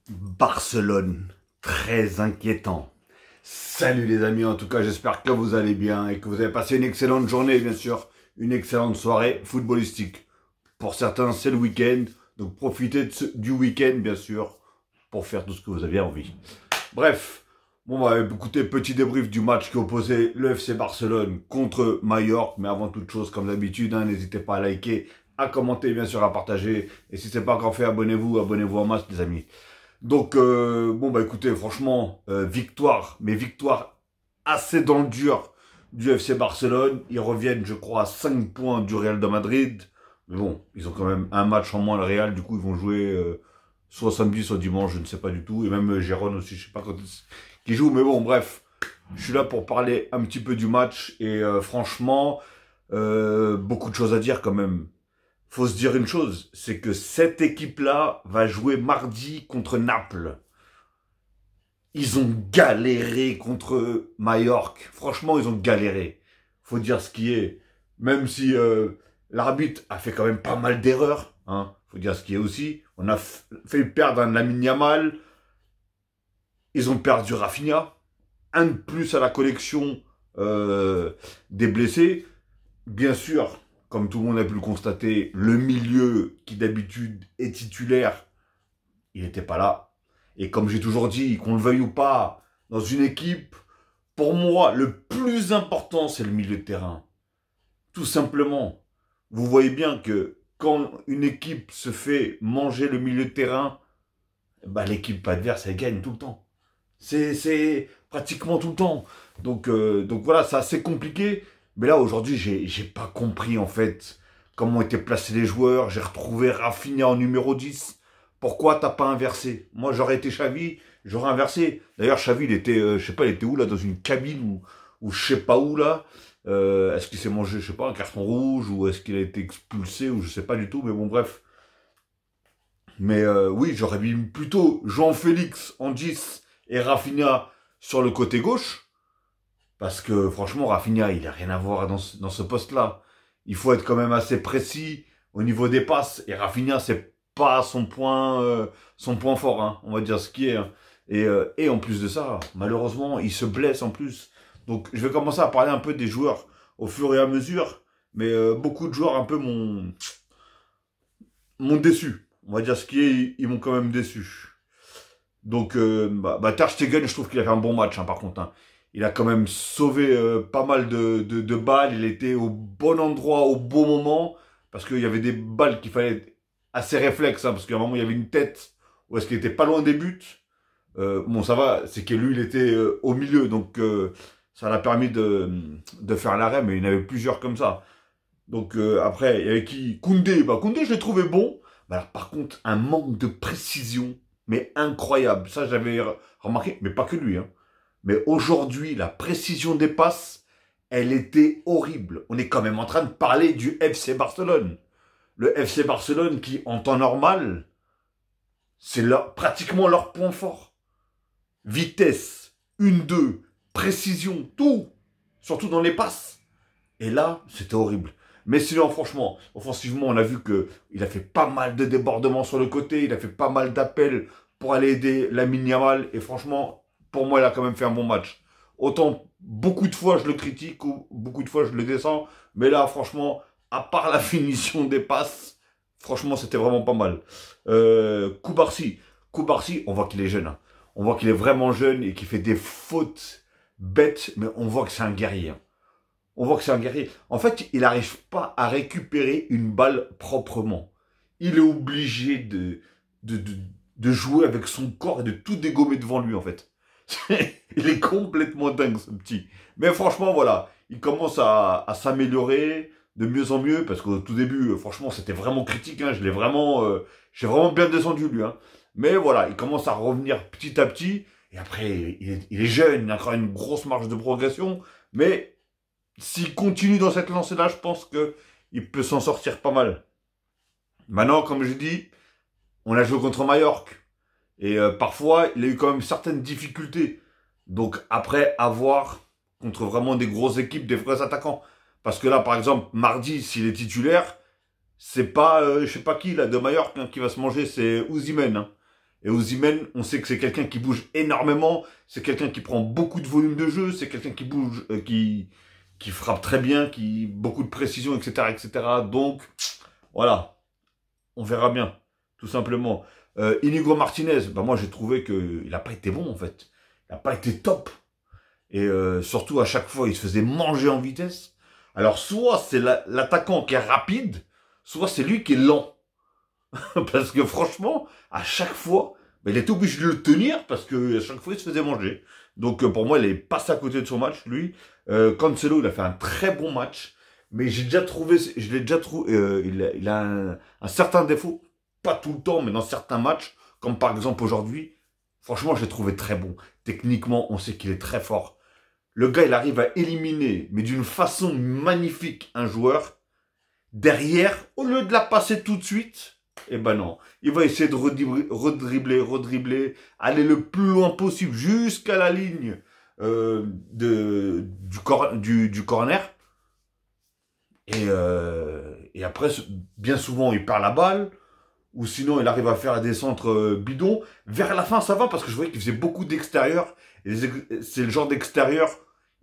Barcelone, très inquiétant. Salut les amis, en tout cas j'espère que vous allez bien et que vous avez passé une excellente journée, bien sûr, une excellente soirée footballistique. Pour certains c'est le week-end, donc profitez du week-end bien sûr, pour faire tout ce que vous avez envie. Bref, bon bah écoutez, petit débrief du match qui opposait le FC Barcelone contre Mallorca, mais avant toute chose, comme d'habitude, n'hésitez pas à liker, à commenter, bien sûr à partager, et si ce n'est pas encore fait, abonnez-vous en masse les amis. Donc, bon, bah écoutez, franchement, victoire, mais victoire assez dans le dur du FC Barcelone. Ils reviennent, je crois, à 5 points du Real de Madrid. Mais bon, ils ont quand même un match en moins, le Real. Du coup, ils vont jouer soit samedi, soit dimanche, je ne sais pas du tout. Et même Gérone aussi, je ne sais pas quand qui joue. Mais bon, bref, je suis là pour parler un petit peu du match. Et franchement, beaucoup de choses à dire quand même. Faut se dire une chose, c'est que cette équipe-là va jouer mardi contre Naples. Ils ont galéré contre Mallorca. Franchement, ils ont galéré. Faut dire ce qui est. Même si l'arbitre a fait quand même pas mal d'erreurs. Hein. Faut dire ce qui est aussi. On a fait perdre un Lamine Yamal. Ils ont perdu Rafinha. Un de plus à la collection des blessés. Bien sûr, comme tout le monde a pu le constater, le milieu qui d'habitude est titulaire, il n'était pas là. Et comme j'ai toujours dit, qu'on le veuille ou pas, dans une équipe, pour moi, le plus important, c'est le milieu de terrain. Tout simplement. Vous voyez bien que quand une équipe se fait manger le milieu de terrain, bah, l'équipe adverse, elle gagne tout le temps. C'est pratiquement tout le temps. Donc voilà, c'est assez compliqué. Mais là, aujourd'hui, j'ai pas compris, en fait, comment étaient placés les joueurs. J'ai retrouvé Rafinha en numéro 10. Pourquoi t'as pas inversé? Moi, j'aurais été Xavi, j'aurais inversé. D'ailleurs, Xavi, il était, je sais pas, il était où, là, dans une cabine ou je sais pas où, là. Est-ce qu'il s'est mangé, je sais pas, un carton rouge ou est-ce qu'il a été expulsé ou je sais pas du tout. Mais bon, bref. Mais oui, j'aurais mis plutôt Jean-Félix en 10 et Rafinha sur le côté gauche. Parce que franchement, Rafinha, il n'a rien à voir dans ce poste-là. Il faut être quand même assez précis au niveau des passes. Et Rafinha, c'est pas son point fort, hein, on va dire ce qui est. Hein. Et en plus de ça, malheureusement, il se blesse en plus. Donc je vais commencer à parler un peu des joueurs au fur et à mesure. Mais beaucoup de joueurs un peu m'ont déçu. On va dire ce qui est, ils m'ont quand même déçu. Donc, Ter Stegen, je trouve qu'il a fait un bon match, hein, par contre. Hein. Il a quand même sauvé pas mal de balles. Il était au bon endroit, au bon moment. Parce qu'il y avait des balles qu'il fallait être assez réflexe. Hein, parce qu'à un moment, il y avait une tête où est-ce qu'il était pas loin des buts. Bon, ça va, c'est que lui, il était au milieu. Donc, ça l'a permis de faire l'arrêt. Mais il y en avait plusieurs comme ça. Donc, après, il y avait qui? Koundé. Bah, Koundé, je l'ai trouvé bon. Bah, alors, par contre, un manque de précision mais incroyable. Ça, j'avais remarqué, mais pas que lui. Hein. Mais aujourd'hui, la précision des passes, elle était horrible. On est quand même en train de parler du FC Barcelone. Le FC Barcelone qui, en temps normal, c'est pratiquement leur point fort. Vitesse, 1-2, précision, tout. Surtout dans les passes. Et là, c'était horrible. Mais sinon, franchement, offensivement, on a vu qu'il a fait pas mal de débordements sur le côté, il a fait pas mal d'appels pour aller aider Lamine Yamal. Et franchement, pour moi, il a quand même fait un bon match. Autant, beaucoup de fois, je le critique ou beaucoup de fois, je le descends. Mais là, franchement, à part la finition des passes, franchement, c'était vraiment pas mal. Koubarsi, on voit qu'il est jeune. Hein. On voit qu'il est vraiment jeune et qu'il fait des fautes bêtes, mais on voit que c'est un guerrier. Hein. On voit que c'est un guerrier. En fait, il n'arrive pas à récupérer une balle proprement. Il est obligé de jouer avec son corps et de tout dégommer devant lui, en fait. Il est complètement dingue, ce petit. Mais franchement, voilà, il commence à s'améliorer de mieux en mieux, parce qu'au tout début, franchement, c'était vraiment critique. Hein, j'ai vraiment bien descendu, lui. Hein. Mais voilà, il commence à revenir petit à petit. Et après, il est jeune, il a encore une grosse marge de progression. Mais s'il continue dans cette lancée-là, je pense qu'il peut s'en sortir pas mal. Maintenant, comme je dis, on a joué contre Mallorca. Et parfois, il a eu quand même certaines difficultés. Donc après, à voir contre vraiment des grosses équipes, des vrais attaquants. Parce que là, par exemple, mardi, s'il est titulaire, c'est pas, je sais pas qui, là, de Mallorca, hein, qui va se manger, c'est Osimhen. Hein. Et Osimhen, on sait que c'est quelqu'un qui bouge énormément, c'est quelqu'un qui prend beaucoup de volume de jeu, c'est quelqu'un qui bouge, qui frappe très bien, qui beaucoup de précision, etc., etc. Donc, voilà, on verra bien, tout simplement. Inigo Martinez, bah moi j'ai trouvé qu'il n'a pas été bon en fait. Il n'a pas été top. Et surtout à chaque fois, il se faisait manger en vitesse. Alors soit c'est l'attaquant qui est rapide, soit c'est lui qui est lent. Parce que franchement, à chaque fois, bah, il était obligé de le tenir parce que à chaque fois, il se faisait manger. Donc pour moi, il est passé à côté de son match, lui. Cancelo, il a fait un très bon match. Mais j'ai déjà trouvé, je l'ai déjà trouvé, il a un certain défaut, pas tout le temps, mais dans certains matchs, comme par exemple aujourd'hui, franchement, je l'ai trouvé très bon. Techniquement, on sait qu'il est très fort. Le gars, il arrive à éliminer, mais d'une façon magnifique, un joueur. Derrière, au lieu de la passer tout de suite, eh ben non. Il va essayer de redribbler, aller le plus loin possible jusqu'à la ligne du corner. Et après, bien souvent, il perd la balle. Ou sinon, il arrive à faire des centres bidons. Vers la fin, ça va parce que je voyais qu'il faisait beaucoup d'extérieur. C'est le genre d'extérieur,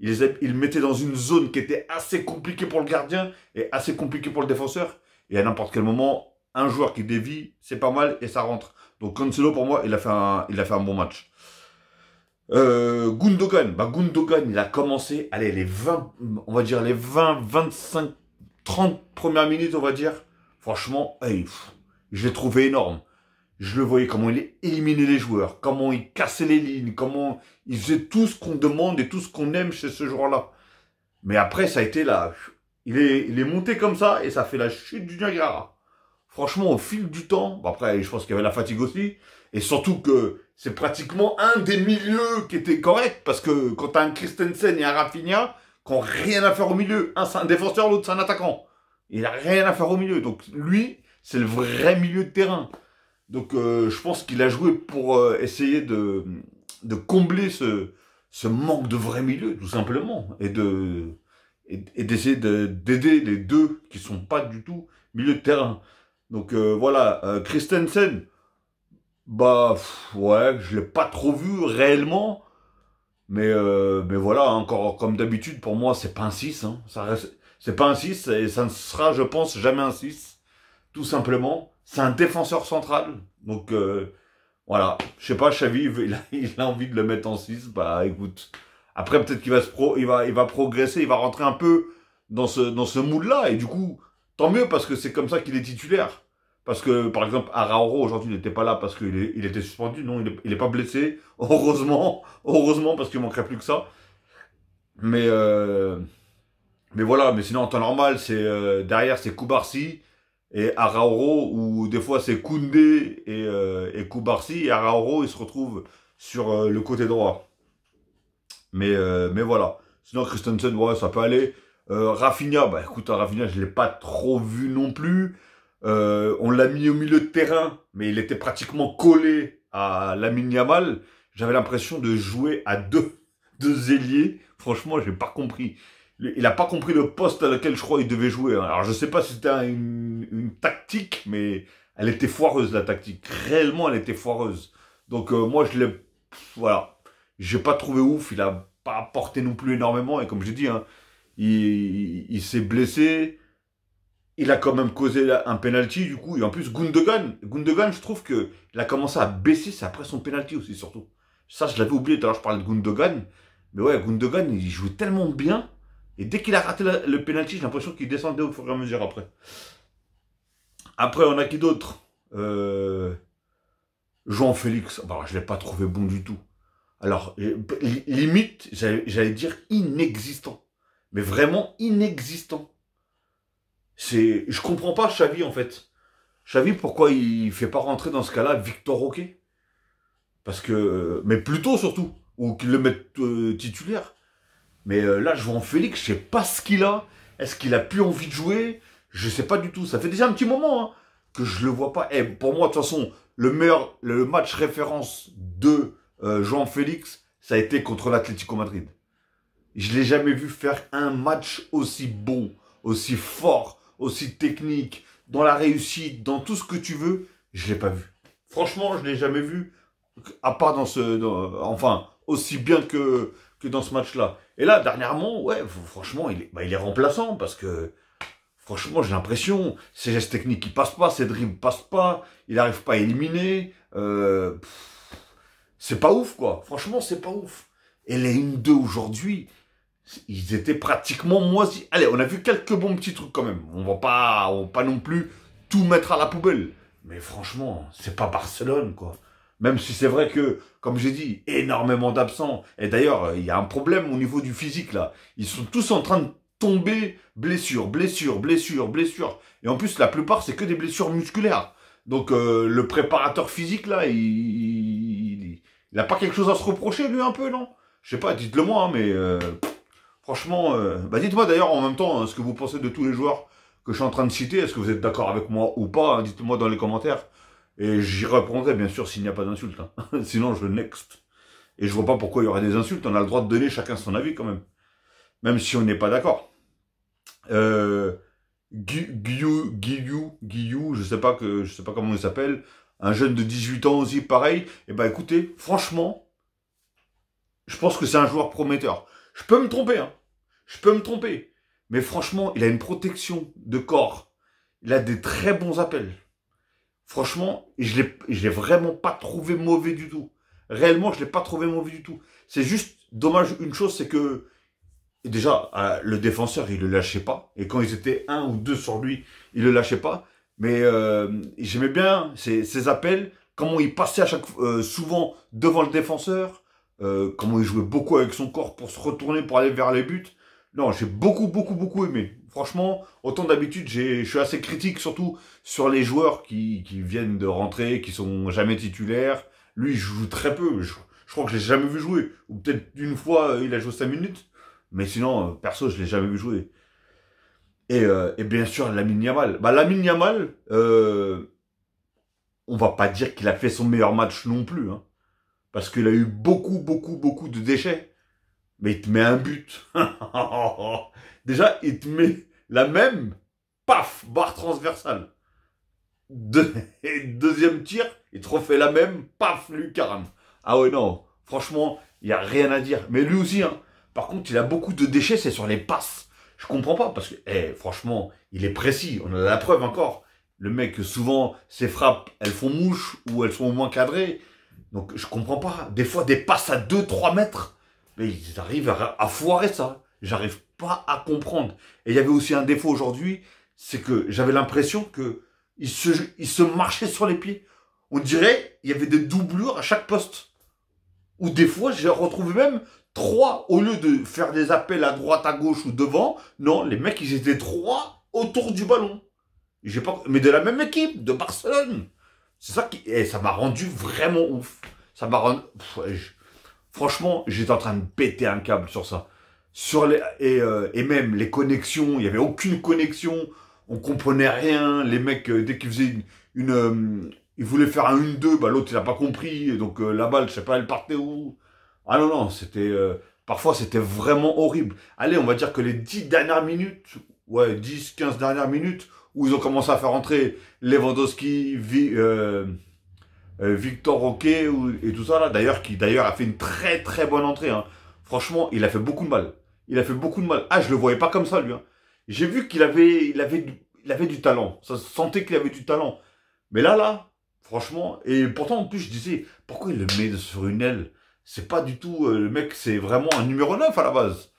il mettait dans une zone qui était assez compliquée pour le gardien et assez compliquée pour le défenseur. Et à n'importe quel moment, un joueur qui dévie, c'est pas mal et ça rentre. Donc Cancelo, pour moi, il a fait un bon match. Gundogan, Gundogan, il a commencé, allez, les 20, on va dire les 20, 25, 30 premières minutes, on va dire. Franchement, hey, je l'ai trouvé énorme. Je le voyais comment il éliminait les joueurs, comment il cassait les lignes, comment il faisait tout ce qu'on demande et tout ce qu'on aime chez ce joueur-là. Mais après, ça a été là. Il est monté comme ça et ça fait la chute du Niagara. Franchement, au fil du temps, après, je pense qu'il y avait la fatigue aussi. Et surtout que c'est pratiquement un des milieux qui était correct. Parce que quand t'as un Christensen et un Rafinha, qui n'ont rien à faire au milieu. Un, c'est un défenseur, l'autre, c'est un attaquant. Il n'a rien à faire au milieu. Donc lui, c'est le vrai milieu de terrain. Donc je pense qu'il a joué pour essayer de combler ce manque de vrai milieu, tout simplement. Et d'essayer d'aider les deux qui sont pas du tout milieu de terrain. Donc voilà, Christensen, ouais, je l'ai pas trop vu réellement. Mais voilà, encore comme d'habitude, pour moi, c'est pas un 6. Hein. C'est pas un 6 et ça ne sera, je pense, jamais un 6. Tout simplement. C'est un défenseur central. Donc, voilà. Je sais pas, Xavi, il a envie de le mettre en 6. Bah, écoute. Après, peut-être qu'il il va progresser, il va rentrer un peu dans ce mood-là. Et du coup, tant mieux parce que c'est comme ça qu'il est titulaire. Parce que, par exemple, Arauro, aujourd'hui, il n'était pas là parce qu'il était suspendu. Non, il est pas blessé. Heureusement. Heureusement, parce qu'il manquerait plus que ça. Mais voilà. Mais sinon, en temps normal, derrière, c'est Koubarsi et Arauro, ou des fois, c'est Koundé et Koubarsi. Et Arauro, il se retrouve sur le côté droit. Mais voilà. Sinon, Christensen, ouais, ça peut aller. Rafinha, écoute, Rafinha, je l'ai pas trop vu non plus. On l'a mis au milieu de terrain, mais il était pratiquement collé à Lamine Yamal. J'avais l'impression de jouer à deux ailiers. Franchement, j'ai pas compris. Il a pas compris le poste à lequel je crois il devait jouer. Hein. Alors je sais pas si c'était une tactique, mais elle était foireuse la tactique. Réellement, elle était foireuse. Donc moi, voilà, j'ai pas trouvé ouf. Il a pas apporté non plus énormément. Et comme j'ai dit, hein, il s'est blessé. Il a quand même causé un penalty du coup. Et en plus, Gundogan, je trouve que il a commencé à baisser. C'est après son penalty aussi, surtout. Ça, je l'avais oublié. Tout à l'heure, je parlais de Gundogan. Mais ouais, Gundogan, il jouait tellement bien. Et dès qu'il a raté le penalty, j'ai l'impression qu'il descendait au fur et à mesure après. Après, on a qui d'autre João Félix. Je ne l'ai pas trouvé bon du tout. Alors, limite, j'allais dire inexistant. Mais vraiment inexistant. Je comprends pas Xavi, en fait. Xavi, pourquoi il fait pas rentrer dans ce cas-là Victor Roque? Parce que... mais plutôt, surtout. Ou qu'il le mette titulaire. Mais là, je vois en Félix, je sais pas ce qu'il a. Est-ce qu'il a plus envie de jouer? Je sais pas du tout. Ça fait déjà un petit moment hein, que je le vois pas. Et pour moi, de toute façon, le match référence de João Félix, ça a été contre l'Atlético Madrid. Je l'ai jamais vu faire un match aussi bon, aussi fort, aussi technique, dans la réussite, dans tout ce que tu veux. Je l'ai pas vu. Franchement, je l'ai jamais vu, à part enfin, aussi bien que dans ce match-là. Et là, dernièrement, ouais, franchement, il est remplaçant parce que, franchement, j'ai l'impression, ses gestes techniques, ils passent pas, ses dribbles passent pas, il n'arrive pas à éliminer. C'est pas ouf, quoi. Franchement, c'est pas ouf. Et les 1-2 aujourd'hui, ils étaient pratiquement moisis. Allez, on a vu quelques bons petits trucs quand même. On va pas non plus tout mettre à la poubelle. Mais franchement, c'est pas Barcelone, quoi. Même si c'est vrai que, comme j'ai dit, énormément d'absents. Et d'ailleurs, il y a un problème au niveau du physique, là. Ils sont tous en train de tomber blessure, blessure, blessure, blessure. Et en plus, la plupart, c'est que des blessures musculaires. Donc, le préparateur physique, là, il a pas quelque chose à se reprocher, lui, un peu, non? Je sais pas, dites-le moi, hein, mais franchement, bah dites-moi d'ailleurs en même temps ce que vous pensez de tous les joueurs que je suis en train de citer. Est-ce que vous êtes d'accord avec moi ou pas, hein? Dites-le moi dans les commentaires. Et j'y répondrai, bien sûr, s'il n'y a pas d'insultes, hein. Sinon, je next. Et je vois pas pourquoi il y aurait des insultes. On a le droit de donner chacun son avis, quand même. Même si on n'est pas d'accord. Guillou, je sais pas comment il s'appelle. Un jeune de 18 ans aussi, pareil. Et bah écoutez, franchement, je pense que c'est un joueur prometteur. Je peux me tromper, hein. Je peux me tromper. Mais franchement, il a une protection de corps. Il a des très bons appels. Franchement, je l'ai vraiment pas trouvé mauvais du tout. Réellement, je l'ai pas trouvé mauvais du tout. C'est juste dommage, une chose, c'est que déjà, le défenseur, il le lâchait pas. Et quand ils étaient un ou deux sur lui, il le lâchait pas. Mais j'aimais bien ses appels, comment il passait souvent devant le défenseur, comment il jouait beaucoup avec son corps pour se retourner, pour aller vers les buts. Non, j'ai beaucoup aimé. Franchement, autant d'habitude, je suis assez critique, surtout sur les joueurs qui viennent de rentrer, qui sont jamais titulaires. Lui, il joue très peu. Je crois que je l'ai jamais vu jouer. Ou peut-être une fois, il a joué 5 minutes. Mais sinon, perso, je l'ai jamais vu jouer. Et bien sûr, Lamine Yamal. Bah, Lamine Yamal, on va pas dire qu'il a fait son meilleur match non plus, hein, parce qu'il a eu beaucoup de déchets. Mais il te met un but. Déjà, il te met la même, paf, barre transversale. Et deuxième tir, il te refait la même, paf, lucarne. Ah ouais, non, franchement, il n'y a rien à dire. Mais lui aussi, hein. Par contre, il a beaucoup de déchets, c'est sur les passes. Je comprends pas, parce que, franchement, il est précis. On a la preuve encore. Le mec, souvent, ses frappes, elles font mouche, ou elles sont au moins cadrées. Donc, je comprends pas. Des fois, des passes à 2-3 mètres. Mais ils arrivent à foirer ça. J'arrive pas à comprendre. Et il y avait aussi un défaut aujourd'hui, c'est que j'avais l'impression que il se marchait sur les pieds. On dirait il y avait des doublures à chaque poste. Ou des fois, j'ai retrouvé même 3, au lieu de faire des appels à droite, à gauche ou devant, non, les mecs, ils étaient 3 autour du ballon. J'ai pas, mais de la même équipe, de Barcelone. C'est ça ça m'a rendu vraiment ouf. Ça m'a rendu, franchement, j'étais en train de péter un câble sur ça. Et même les connexions, il n'y avait aucune connexion. On comprenait rien. Les mecs, dès qu'ils faisaient ils voulaient faire un 1-2, bah l'autre il a pas compris. Et donc la balle, je sais pas, elle partait où. Ah non, parfois c'était vraiment horrible. Allez, on va dire que les 10 dernières minutes, ouais, 10-15 dernières minutes, où ils ont commencé à faire entrer Lewandowski, Victor Roquet et tout ça là, qui d'ailleurs a fait une très bonne entrée, hein. Franchement, il a fait beaucoup de mal. Il a fait beaucoup de mal. Ah, je le voyais pas comme ça, lui, hein. J'ai vu il avait du talent. Ça se sentait qu'il avait du talent. Mais là, franchement, et pourtant, en plus, je disais, pourquoi il le met sur une aile? C'est pas du tout, le mec, c'est vraiment un numéro 9 à la base.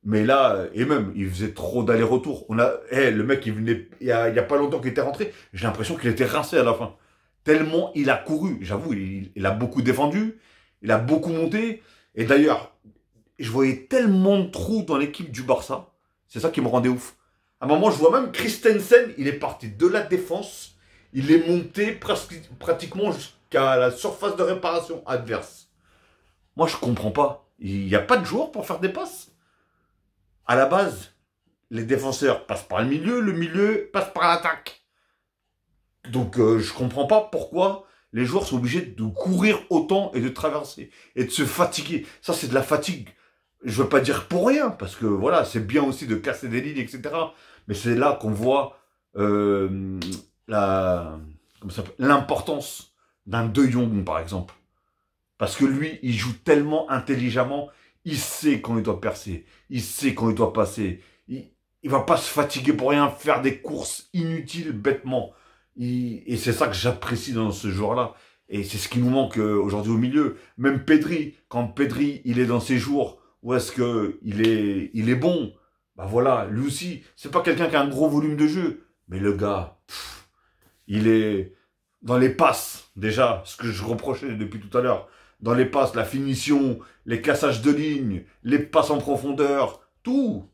Mais là, et même, il faisait trop d'aller-retour. Le mec, il y a pas longtemps qu'il était rentré. J'ai l'impression qu'il était rincé à la fin. Tellement il a couru. J'avoue, il a beaucoup défendu. Il a beaucoup monté. Et d'ailleurs, je voyais tellement de trous dans l'équipe du Barça. C'est ça qui me rendait ouf. À un moment, je vois même Christensen, il est parti de la défense. Il est monté pratiquement jusqu'à la surface de réparation adverse. Moi, je comprends pas. Il n'y a pas de joueur pour faire des passes. À la base, les défenseurs passent par le milieu passe par l'attaque. Donc, je comprends pas pourquoi les joueurs sont obligés de courir autant et de traverser et de se fatiguer. Ça, c'est de la fatigue. Je veux pas dire pour rien, parce que voilà, c'est bien aussi de casser des lignes, etc. Mais c'est là qu'on voit l'importance d'un De Jong, par exemple. Parce que lui, il joue tellement intelligemment, il sait quand il doit percer, il sait quand il doit passer. Il va pas se fatiguer pour rien, faire des courses inutiles bêtement. Et c'est ça que j'apprécie dans ce joueur-là. Et c'est ce qui nous manque aujourd'hui au milieu. Même Pedri, quand Pedri, il est dans ses jours où est-ce que il est bon, bah voilà, lui aussi, c'est pas quelqu'un qui a un gros volume de jeu. Mais le gars, il est dans les passes, déjà, ce que je reprochais depuis tout à l'heure. Dans les passes, la finition, les cassages de ligne, les passes en profondeur, tout.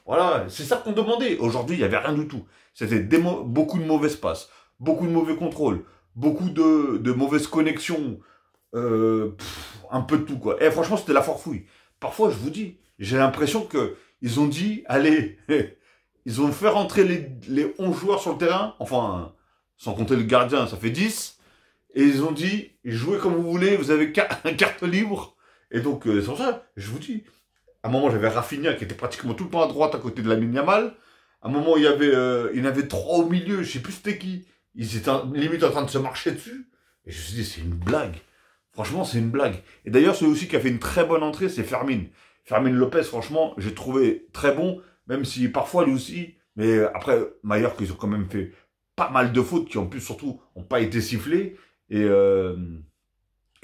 Voilà, c'est ça qu'on demandait. Aujourd'hui, il n'y avait rien du tout. C'était beaucoup de mauvaises passes, beaucoup de mauvais contrôles, beaucoup de mauvaises connexions, un peu de tout, quoi. Et franchement, c'était la forfouille. Parfois, je vous dis, j'ai l'impression que ils ont dit, allez, ils ont fait rentrer les 11 joueurs sur le terrain, enfin, sans compter le gardien, ça fait 10. Et ils ont dit, jouez comme vous voulez, vous avez un carte libre. Et donc, c'est pour ça, je vous dis, à un moment, j'avais Rafinha qui était pratiquement tout le temps à droite à côté de Lamine Yamal. À un moment, il y avait 3 au milieu, je sais plus c'était qui. Ils étaient limite en train de se marcher dessus. Et je me suis dit, c'est une blague. Franchement, c'est une blague. Et d'ailleurs, celui aussi qui a fait une très bonne entrée, c'est Fermin. Fermin Lopez, franchement, j'ai trouvé très bon, même si parfois lui aussi, mais après, Maillard, qu'ils ont quand même fait pas mal de fautes qui en plus surtout n'ont pas été sifflées. Et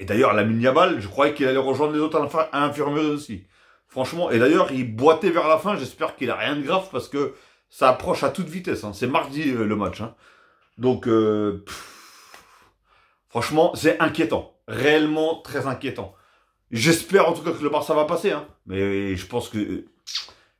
d'ailleurs, Lamine Yamal, je croyais qu'il allait rejoindre les autres à l'infirmerie aussi. Franchement, et d'ailleurs, il boitait vers la fin, j'espère qu'il a rien de grave parce que ça approche à toute vitesse. Hein. C'est mardi le match. Hein. Donc, franchement, c'est inquiétant. Réellement très inquiétant. J'espère en tout cas que le Barça va passer. Hein. Mais je pense que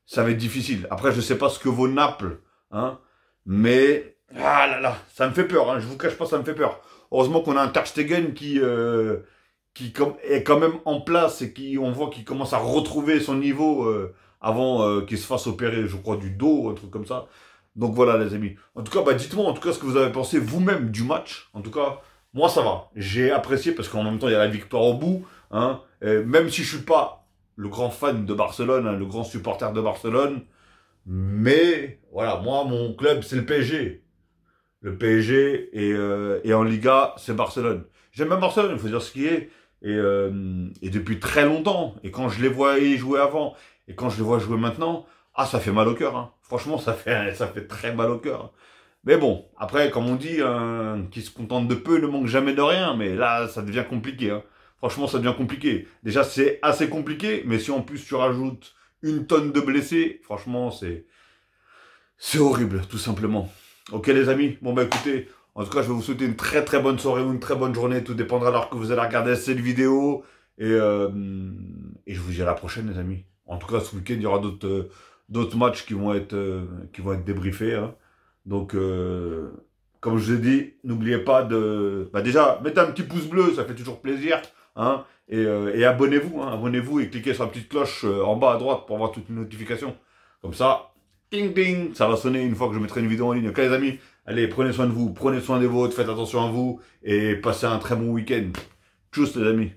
ça va être difficile. Après, je sais pas ce que vaut Naples. Hein. Mais, ah là là, ça me fait peur. Hein. Je vous cache pas, ça me fait peur. Heureusement qu'on a un Ter Stegen qui est quand même en place et on voit qu'il commence à retrouver son niveau avant qu'il se fasse opérer, je crois, du dos, un truc comme ça. Donc voilà, les amis. En tout cas, bah, dites-moi en tout cas ce que vous avez pensé vous-même du match. En tout cas, moi, ça va. J'ai apprécié parce qu'en même temps, il y a la victoire au bout. Hein. Même si je suis pas le grand fan de Barcelone, hein, le grand supporter de Barcelone, mais voilà, moi, mon club, c'est le PSG. Le PSG et en Liga, c'est Barcelone. J'aime bien Barcelone, il faut dire ce qui est. Et depuis très longtemps. Et quand je les voyais jouer avant, et quand je les vois jouer maintenant, ah, ça fait mal au cœur. Hein. Franchement, ça fait très mal au cœur. Mais bon, après, comme on dit, qui se contente de peu ne manque jamais de rien. Mais là, ça devient compliqué. Hein. Franchement, ça devient compliqué. Déjà, c'est assez compliqué. Mais si en plus tu rajoutes une tonne de blessés, franchement, c'est horrible, tout simplement. Ok les amis, bon bah écoutez, en tout cas je vais vous souhaiter une très très bonne soirée ou une très bonne journée, tout dépendra de l'heure que vous allez regarder cette vidéo, et je vous dis à la prochaine les amis. En tout cas ce week-end il y aura d'autres matchs qui vont être débriefés, hein. Donc comme je vous ai dit, n'oubliez pas bah déjà mettez un petit pouce bleu, ça fait toujours plaisir, hein, et abonnez-vous, hein, abonnez-vous et cliquez sur la petite cloche en bas à droite pour avoir toutes les notifications, comme ça. Ding ding, ça va sonner une fois que je mettrai une vidéo en ligne. Ok les amis, allez, prenez soin de vous, prenez soin des vôtres, faites attention à vous et passez un très bon week-end. Tchuss les amis.